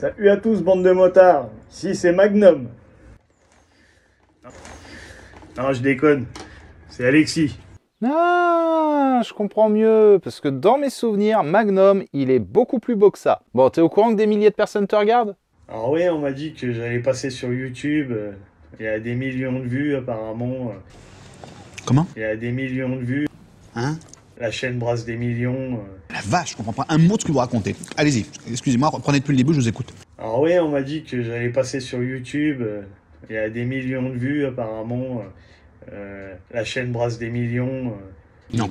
Salut à tous, bande de motards. Ici, c'est Magnum. Non, je déconne. C'est Alexis. Ah, je comprends mieux, parce que dans mes souvenirs, Magnum, il est beaucoup plus beau que ça. Bon, t'es au courant que des milliers de personnes te regardent? Alors oui, on m'a dit que j'allais passer sur YouTube. Il y a des millions de vues, apparemment. Comment? Il y a des millions de vues. Hein? La chaîne brasse des millions. La vache, je comprends pas un mot de ce que vous racontez. Allez-y, excusez-moi, reprenez depuis le début, je vous écoute. Alors oui, on m'a dit que j'allais passer sur YouTube. Il y a des millions de vues, apparemment. La chaîne brasse des millions. Non.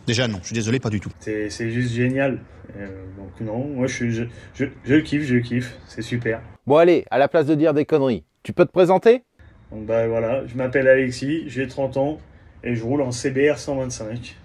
Déjà non, je suis désolé, pas du tout. C'est juste génial. Donc non, moi je kiffe, c'est super. Bon allez, à la place de dire des conneries, tu peux te présenter? Donc bah voilà, je m'appelle Alexis, j'ai 30 ans et je roule en CBR 125.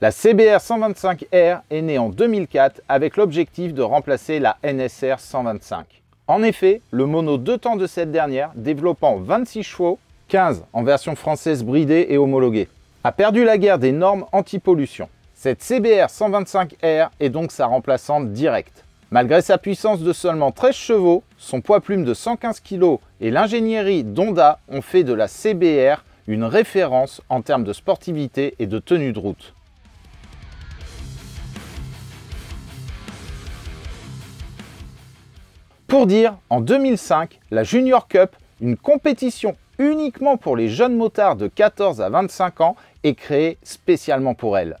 La CBR 125R est née en 2004 avec l'objectif de remplacer la NSR 125. En effet, le mono 2 temps de cette dernière, développant 26 chevaux, 15 en version française bridée et homologuée, a perdu la guerre des normes anti-pollution. Cette CBR 125R est donc sa remplaçante directe. Malgré sa puissance de seulement 13 chevaux, son poids plume de 115 kg et l'ingénierie d'Honda ont fait de la CBR une référence en termes de sportivité et de tenue de route. Pour dire, en 2005, la Junior Cup, une compétition uniquement pour les jeunes motards de 14 à 25 ans, est créée spécialement pour elle.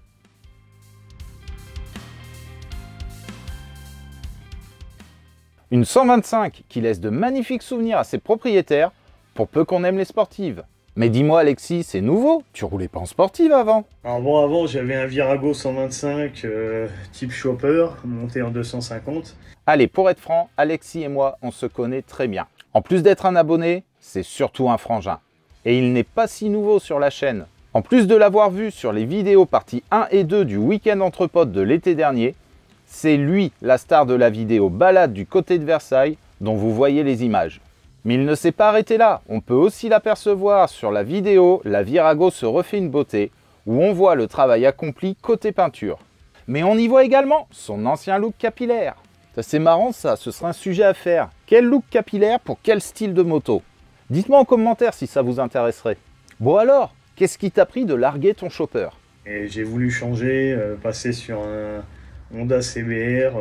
Une 125 qui laisse de magnifiques souvenirs à ses propriétaires, pour peu qu'on aime les sportives. Mais dis-moi Alexis, c'est nouveau, tu roulais pas en sportive avant? Alors bon, avant j'avais un Virago 125 type chopper, monté en 250. Allez, pour être franc, Alexis et moi, on se connaît très bien. En plus d'être un abonné, c'est surtout un frangin. Et il n'est pas si nouveau sur la chaîne. En plus de l'avoir vu sur les vidéos parties 1 et 2 du week-end entre potes de l'été dernier, c'est lui la star de la vidéo balade du côté de Versailles dont vous voyez les images. Mais il ne s'est pas arrêté là, on peut aussi l'apercevoir sur la vidéo La Virago se refait une beauté, où on voit le travail accompli côté peinture. Mais on y voit également son ancien look capillaire. C'est marrant ça, ce serait un sujet à faire. Quel look capillaire pour quel style de moto? Dites-moi en commentaire si ça vous intéresserait. Bon alors, qu'est-ce qui t'a pris de larguer ton chopper? Et j'ai voulu changer, passer sur un Honda CBR,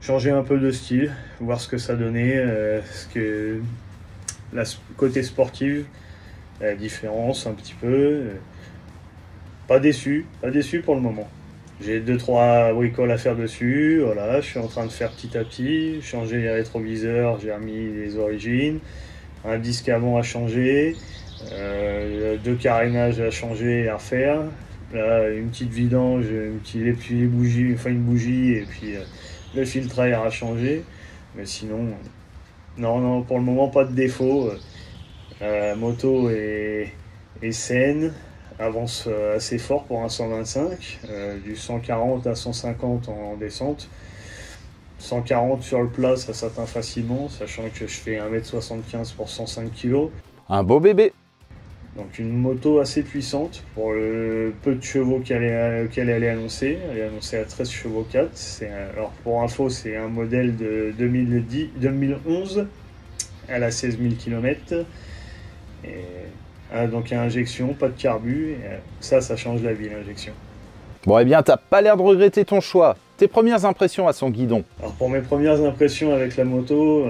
changer un peu de style, voir ce que ça donnait, côté sportif, la différence un petit peu. Pas déçu pour le moment. J'ai 2-3 bricoles à faire dessus, voilà, je suis en train de faire petit à petit, changer les rétroviseurs, j'ai remis les origines, un disque avant à changer, 2 carénages à changer et à refaire, là une petite vidange, et puis les bougies, enfin une bougie et puis le filtre à air à changer, mais sinon, non, pour le moment pas de défaut, la moto est saine. Avance assez fort pour un 125, du 140 à 150 en descente. 140 sur le plat, ça s'atteint facilement, sachant que je fais 1m75 pour 105 kg. Un beau bébé. Donc une moto assez puissante pour le peu de chevaux qu'elle est annoncée. Elle est annoncée à 13 chevaux 4. Alors pour info, c'est un modèle de 2011. Elle a 16 000 km. Donc à injection, pas de carbu, et ça change la vie l'injection. Bon eh bien t'as pas l'air de regretter ton choix. Tes premières impressions à son guidon? Alors pour mes premières impressions avec la moto,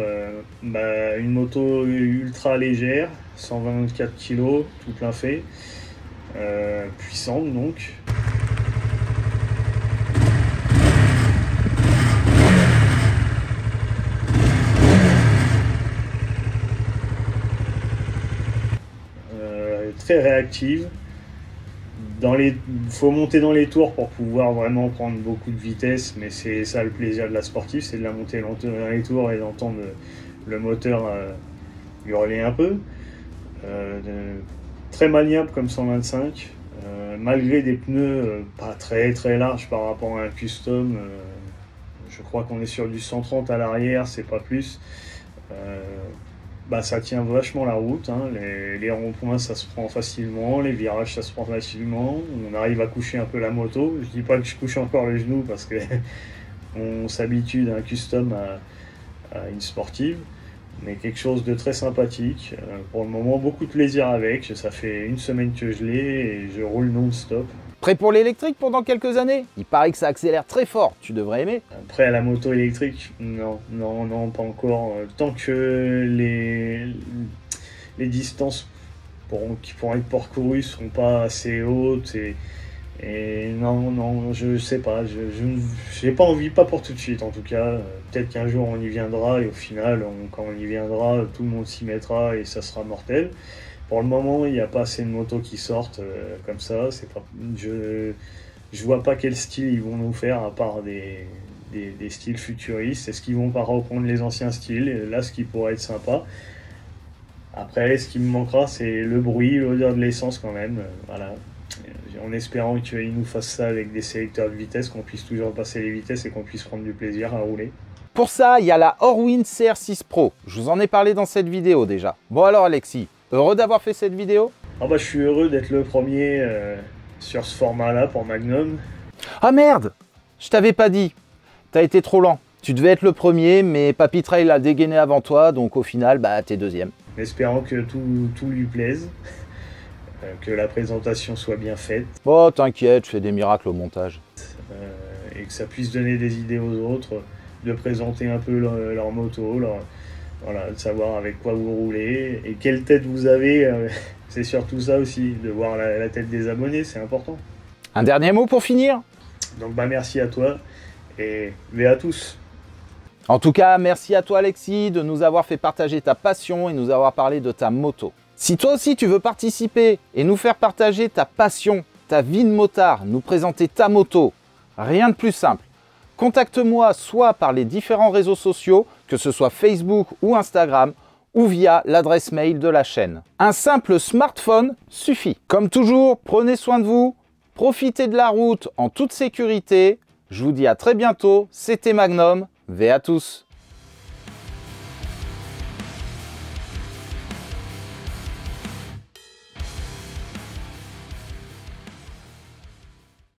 une moto ultra légère, 124 kg, tout plein fait, puissante donc. Très réactive. Faut monter dans les tours pour pouvoir vraiment prendre beaucoup de vitesse, mais c'est ça le plaisir de la sportive, c'est de la monter dans les tours et d'entendre le moteur hurler un peu. Très maniable comme 125, malgré des pneus pas très larges par rapport à un custom. Je crois qu'on est sur du 130 à l'arrière, c'est pas plus. Bah, ça tient vachement la route, hein. Les ronds-points ça se prend facilement, les virages ça se prend facilement, on arrive à coucher un peu la moto. Je dis pas que je couche encore le genou parce que on s'habitue d'un custom à une sportive, mais quelque chose de très sympathique. Pour le moment, beaucoup de plaisir avec, ça fait une semaine que je l'ai et je roule non-stop. Prêt pour l'électrique pendant quelques années? Il paraît que ça accélère très fort, tu devrais aimer. Après, à la moto électrique, non, pas encore. Tant que les distances qui pourront être parcourues ne seront pas assez hautes et non, je sais pas, je n'ai pas envie, pas pour tout de suite en tout cas. Peut-être qu'un jour on y viendra et au final, quand on y viendra, tout le monde s'y mettra et ça sera mortel. Pour le moment, il n'y a pas assez de motos qui sortent comme ça. Je vois pas quel style ils vont nous faire à part des styles futuristes. Est-ce qu'ils vont pas reprendre les anciens styles? Et là, ce qui pourrait être sympa. Après, ce qui me manquera, c'est le bruit, l'odeur de l'essence quand même. Voilà. En espérant qu'ils nous fassent ça avec des sélecteurs de vitesse, qu'on puisse toujours passer les vitesses et qu'on puisse prendre du plaisir à rouler. Pour ça, il y a la Orwind CR6 Pro. Je vous en ai parlé dans cette vidéo déjà. Bon alors Alexis, heureux d'avoir fait cette vidéo? Ah bah, je suis heureux d'être le premier sur ce format-là pour Magnum. Ah merde! Je t'avais pas dit. T'as été trop lent. Tu devais être le premier, mais Papy Trail a dégainé avant toi, donc au final, bah t'es deuxième. Espérant que tout lui plaise, que la présentation soit bien faite. Oh t'inquiète, je fais des miracles au montage. Et que ça puisse donner des idées aux autres, de présenter un peu leur moto, voilà, de savoir avec quoi vous roulez et quelle tête vous avez. C'est surtout ça aussi, de voir la tête des abonnés, c'est important. Un dernier mot pour finir? Donc bah merci à toi et à tous. En tout cas, merci à toi Alexis de nous avoir fait partager ta passion et nous avoir parlé de ta moto. Si toi aussi tu veux participer et nous faire partager ta passion, ta vie de motard, nous présenter ta moto, rien de plus simple. Contacte-moi soit par les différents réseaux sociaux, que ce soit Facebook ou Instagram, ou via l'adresse mail de la chaîne. Un simple smartphone suffit. Comme toujours, prenez soin de vous, profitez de la route en toute sécurité. Je vous dis à très bientôt, c'était Magnum, ve à tous.